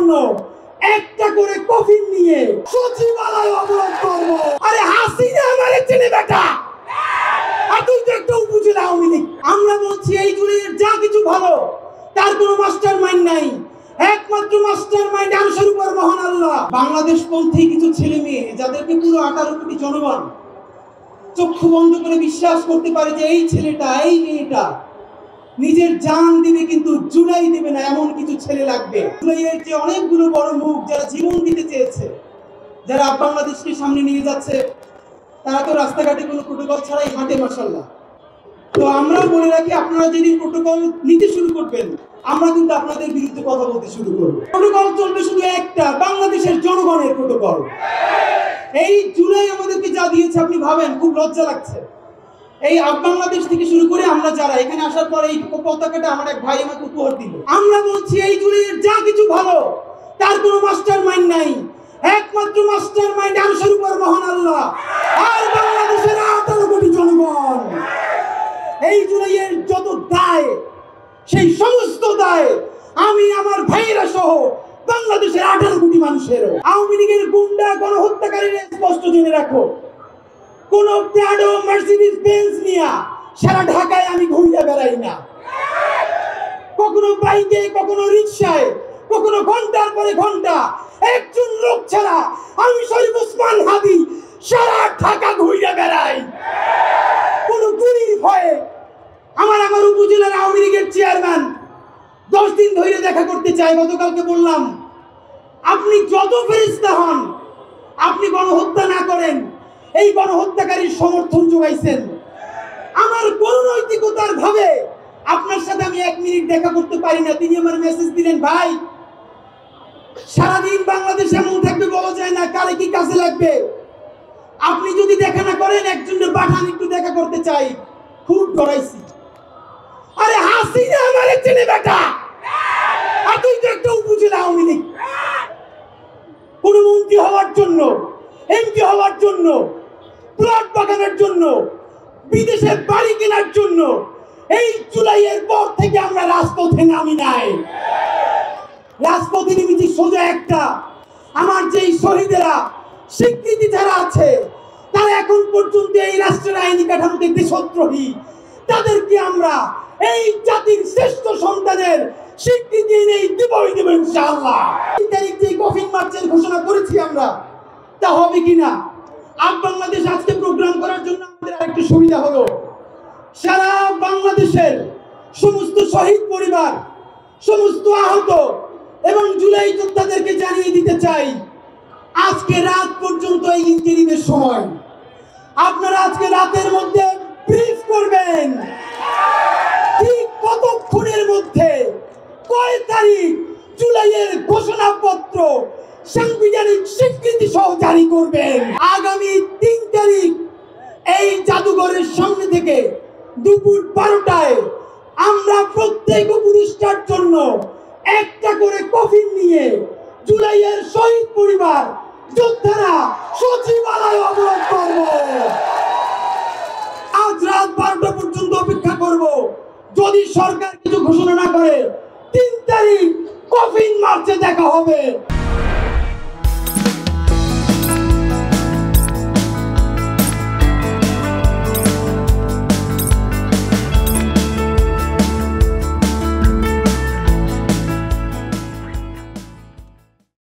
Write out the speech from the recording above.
জন্য একটা করে কফিন নিয়ে সচিবালয় অবরোধ করব। আরে হাসিনা আমারে চেনে বেটা, আর তুই তো একটা উপজেলা আওয়ামী লীগ। আমরা বলছি এই জুড়ে যা কিছু ভালো তার কোনো মাস্টার মাইন্ড নাই, একমাত্র মাস্টার মাইন্ড আরশের উপর মহান আল্লাহ। বাংলাদেশ পন্থী কিছু ছেলে মেয়ে যাদেরকে পুরো 18 কোটি জনগণ চক্ষু বন্ধ করে বিশ্বাস করতে পারে যে এই ছেলেটা এই মেয়েটা নিজের জান দিবে কিন্তু জুলাই দিবে না, এমন কিছু ছেলে লাগবে। জুলাইয়ের যে অনেকগুলো বড় মুখ যারা জীবন দিতে চেয়েছে, যারা বাংলাদেশকে সামনে নিয়ে যাচ্ছে, তারা তো রাস্তাঘাটে কোনো প্রোটোকল ছাড়াই হাঁটে মাশাআল্লাহ। তো আমরা বলে রাখি, আপনারা যেদিন প্রোটোকল নিতে শুরু করবেন আমরা কিন্তু আপনাদের বিরুদ্ধে কথা বলতে শুরু করব। প্রোটোকল চলবে শুধু একটা, বাংলাদেশের জনগণের প্রোটোকল। এই জুলাই আমাদেরকে যা দিয়েছে আপনি ভাবেন, খুব লজ্জা লাগছে। এই বাংলাদেশ থেকে শুরু করে আমরা যারা এখানে আসার পরে এই পতাকাটা আমার এক ভাই আমাকে উপহার দিল। আমরা বলছি এই জুলাইয়ের যা কিছু ভালো তার কোনো মাস্টার মাইন্ড নাই, একমাত্র মাস্টার মাইন্ড আরশের উপর মহান আল্লাহ আর বাংলাদেশের 18 কোটি জনগণ। এই জুলাইয়ের যত দায়, সেই সমস্ত দায় আমি আমার ভাইয়েরা সহ বাংলাদেশের 18 কোটি মানুষেরও। আওয়ামী লীগের গুন্ডা গণহত্যাকারীরা স্পষ্ট জেনে রাখো, কোন প্রাডো মার্সিডিজ বেঞ্জ নিয়ে সারা ঢাকায় আমি ঘুরে বেড়াই না। কখনো বাইকে, কখনো রিকশায়, কখনো ঘন্টার পরে ঘন্টা একজন লোক ছাড়া আমি শরীফ ওসমান হাদি সারা ঢাকা ঘুরে বেড়াই। কোন গুলির ভয়ে আমার উপজেলার আওয়ামী লীগের চেয়ারম্যান 10 দিন ধরে দেখা করতে চাই। গতকালকে বললাম, আপনি যত ফেরেশতা হন, আপনি গণহত্যা না করেন, এই গণহত্যাকারীর সমর্থন যোগাইছেন। আমার কোন নৈতিকতার ভাবে আপনার সাথে আমি 1 মিনিট দেখা করতে পারি না। তিনি আমার মেসেজ দিলেন, ভাই সারাদিন বাংলাদেশ এমন থাকবে বলা যায় না, কারে কি কাজে লাগবে। আপনি যদি দেখা না করেন একজনের পাঠান একটু দেখা করতে চাই। খুব ডরাইছি। আরে হাসিনা আমারে চেনে বেটা, আর তুই তো একটা উপজেলা আওয়ামী লীগ। কোন মন্ত্রী হওয়ার জন্য, এমপি হওয়ার জন্য, প্লট বাগানের জন্য, বিদেশে বাড়ি কেনার জন্য এই জুলাইয়ের পর থেকে আমরা রাজপথে নামি নাই। রাজপথে নেমেছি সোজা একটা, আমার যেই শহীদেরা স্বীকৃতি যারা আছে তারা এখন পর্যন্ত এই রাষ্ট্রের আইনি কাঠামোতে দেশদ্রোহী, তাদেরকে আমরা এই জাতির শ্রেষ্ঠ সন্তানের স্বীকৃতি নেই দেবই দেব ইনশাআল্লাহ। 3 তারিখ যে কফিন মার্চের ঘোষণা করেছি আমরা, তা হবে কিনা। বাংলাদেশ আজকে প্রোগ্রাম করার জন্য আমাদের আরেকটা সুবিধা হলো, সারা বাংলাদেশের সমস্ত শহীদ পরিবার, সমস্ত আহত এবং জুলাই যোদ্ধাদেরকে জানিয়ে দিতে চাই, আজকে রাত পর্যন্ত এই ইন্টারিমের সময়। আপনারা আজকে রাতের মধ্যে ব্রিফ করবেন ঠিক কতক্ষণের মধ্যে কয় তারিখ জুলাইয়ের ঘোষণাপত্র সাংবিধানিক স্বীকৃতি সহ জারি করবেন। আগামী 3 তারিখ এই জাদুঘরের সামনে থেকে দুপুর 12টায় আমরা প্রত্যেক উপদেষ্টার জন্য একটা করে কফিন নিয়ে জুলাইয়ের শহীদ পরিবার, যোদ্ধারা সচিবালয় অবরোধ করব। আজ রাত 12টা পর্যন্ত অপেক্ষা করব। যদি সরকার কিছু ঘোষণা না করে 3 তারিখ কফিন মার্চে দেখা হবে।